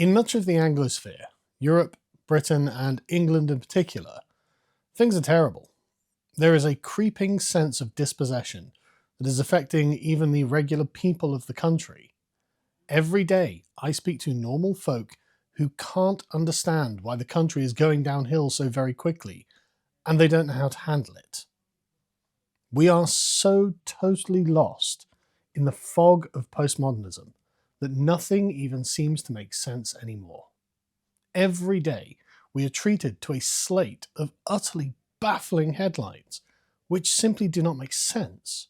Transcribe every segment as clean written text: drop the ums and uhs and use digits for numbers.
In much of the Anglosphere, Europe, Britain, and England in particular, things are terrible. There is a creeping sense of dispossession that is affecting even the regular people of the country. Every day, I speak to normal folk who can't understand why the country is going downhill so very quickly, and they don't know how to handle it. We are so totally lost in the fog of postmodernism that nothing even seems to make sense anymore. Every day, we are treated to a slate of utterly baffling headlines, which simply do not make sense.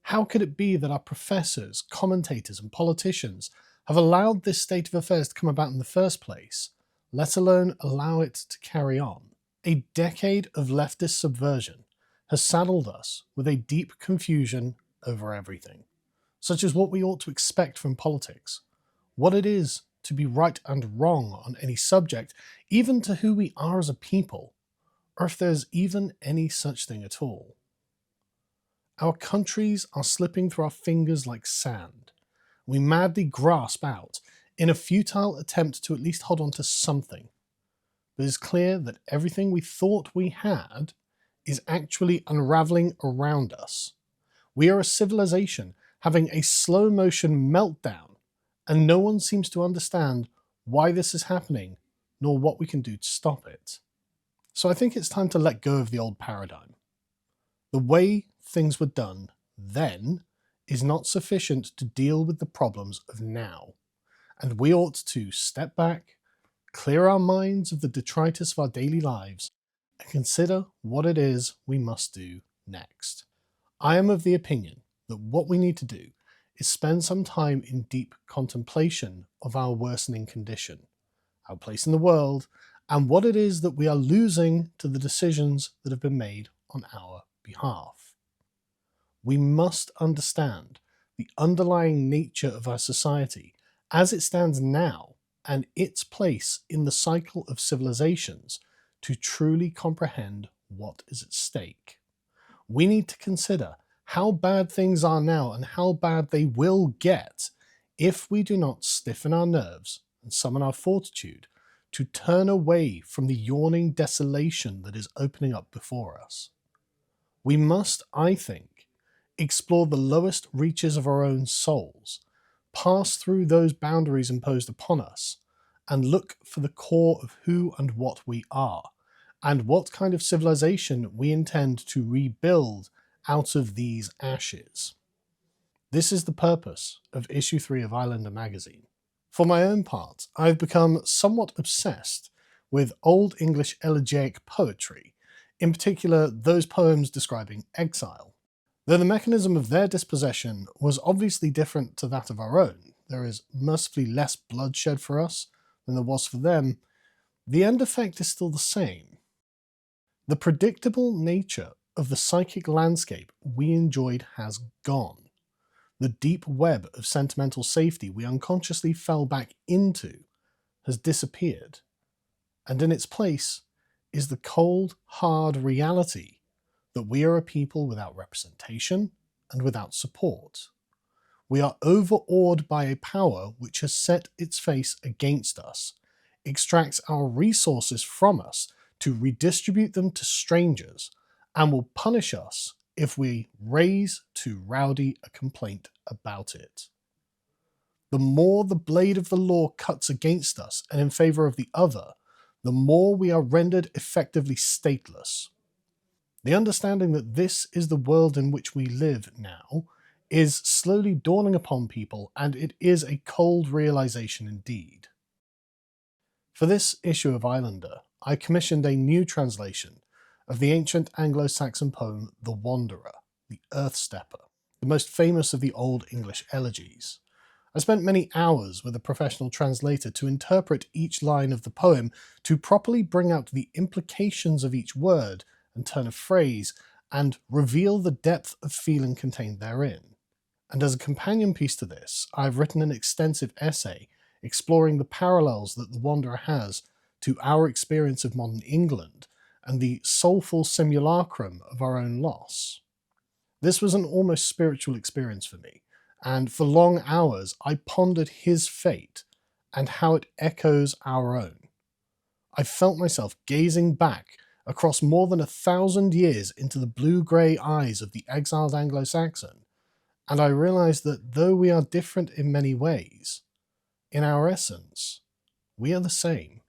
How could it be that our professors, commentators, and politicians have allowed this state of affairs to come about in the first place, let alone allow it to carry on? A decade of leftist subversion has saddled us with a deep confusion over everything, such as what we ought to expect from politics, what it is to be right and wrong on any subject, even to who we are as a people, or if there's even any such thing at all. Our countries are slipping through our fingers like sand. We madly grasp out in a futile attempt to at least hold on to something. But it's clear that everything we thought we had is actually unraveling around us. We are a civilization having a slow motion meltdown, and no one seems to understand why this is happening, nor what we can do to stop it. So I think it's time to let go of the old paradigm. The way things were done then is not sufficient to deal with the problems of now, and we ought to step back, clear our minds of the detritus of our daily lives, and consider what it is we must do next. I am of the opinion that what we need to do is spend some time in deep contemplation of our worsening condition, our place in the world, and what it is that we are losing to the decisions that have been made on our behalf. We must understand the underlying nature of our society as it stands now and its place in the cycle of civilizations to truly comprehend what is at stake. We need to consider how bad things are now and how bad they will get if we do not stiffen our nerves and summon our fortitude to turn away from the yawning desolation that is opening up before us. We must, I think, explore the lowest reaches of our own souls, pass through those boundaries imposed upon us, and look for the core of who and what we are, and what kind of civilization we intend to rebuild out of these ashes. This is the purpose of issue 3 of Islander magazine. For my own part, I've become somewhat obsessed with Old English elegiac poetry, in particular those poems describing exile. Though the mechanism of their dispossession was obviously different to that of our own, there is mercifully less bloodshed for us than there was for them, the end effect is still the same. The predictable nature of the psychic landscape we enjoyed has gone. The deep web of sentimental safety we unconsciously fell back into has disappeared, and in its place is the cold, hard reality that we are a people without representation and without support. We are overawed by a power which has set its face against us, extracts our resources from us to redistribute them to strangers, and will punish us if we raise too rowdy a complaint about it. The more the blade of the law cuts against us and in favour of the other, the more we are rendered effectively stateless. The understanding that this is the world in which we live now is slowly dawning upon people, and it is a cold realization indeed. For this issue of Islander, I commissioned a new translation of the ancient Anglo-Saxon poem The Wanderer, the Earth Stepper, the most famous of the Old English elegies. I spent many hours with a professional translator to interpret each line of the poem to properly bring out the implications of each word and turn of phrase, and reveal the depth of feeling contained therein. And as a companion piece to this, I've written an extensive essay exploring the parallels that The Wanderer has to our experience of modern England and the soulful simulacrum of our own loss. This was an almost spiritual experience for me, and for long hours I pondered his fate and how it echoes our own. I felt myself gazing back across more than 1,000 years into the blue-grey eyes of the exiled Anglo-Saxon, and I realised that though we are different in many ways, in our essence, we are the same.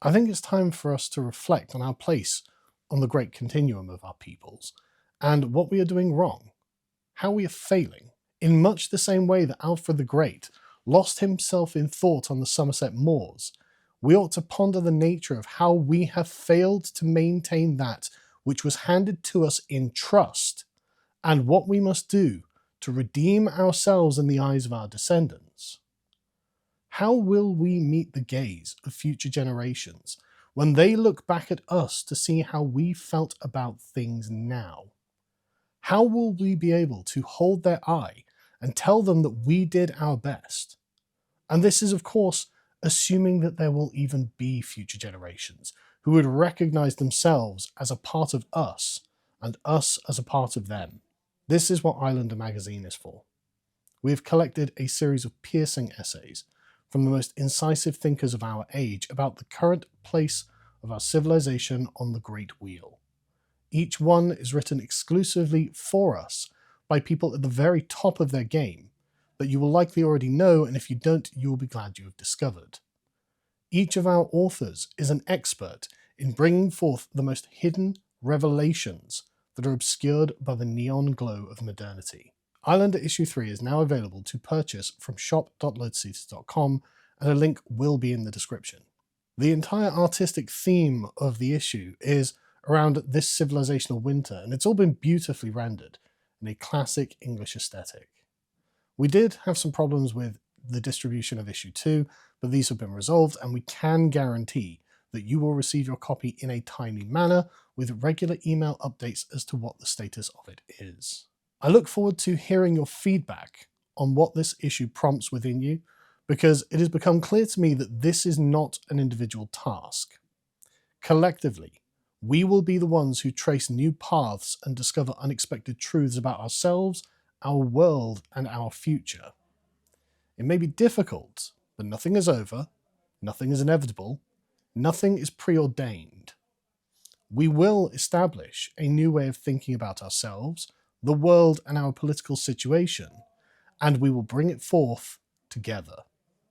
I think it's time for us to reflect on our place on the great continuum of our peoples, and what we are doing wrong, how we are failing, in much the same way that Alfred the Great lost himself in thought on the Somerset moors. We ought to ponder the nature of how we have failed to maintain that which was handed to us in trust, and what we must do to redeem ourselves in the eyes of our descendants. How will we meet the gaze of future generations when they look back at us to see how we felt about things now? How will we be able to hold their eye and tell them that we did our best? And this is, of course, assuming that there will even be future generations who would recognize themselves as a part of us and us as a part of them. This is what Islander magazine is for. We have collected a series of piercing essays from the most incisive thinkers of our age about the current place of our civilization on the Great Wheel. Each one is written exclusively for us by people at the very top of their game that you will likely already know, and if you don't, you will be glad you have discovered. Each of our authors is an expert in bringing forth the most hidden revelations that are obscured by the neon glow of modernity. Islander issue 3 is now available to purchase from shop.lotuseaters.com, and a link will be in the description. The entire artistic theme of the issue is around this civilizational winter, and it's all been beautifully rendered in a classic English aesthetic. We did have some problems with the distribution of issue 2, but these have been resolved, and we can guarantee that you will receive your copy in a timely manner with regular email updates as to what the status of it is. I look forward to hearing your feedback on what this issue prompts within you, because it has become clear to me that this is not an individual task. Collectively, we will be the ones who trace new paths and discover unexpected truths about ourselves, our world, and our future. It may be difficult, but nothing is over, nothing is inevitable, nothing is preordained. We will establish a new way of thinking about ourselves, the world, and our political situation, and we will bring it forth together.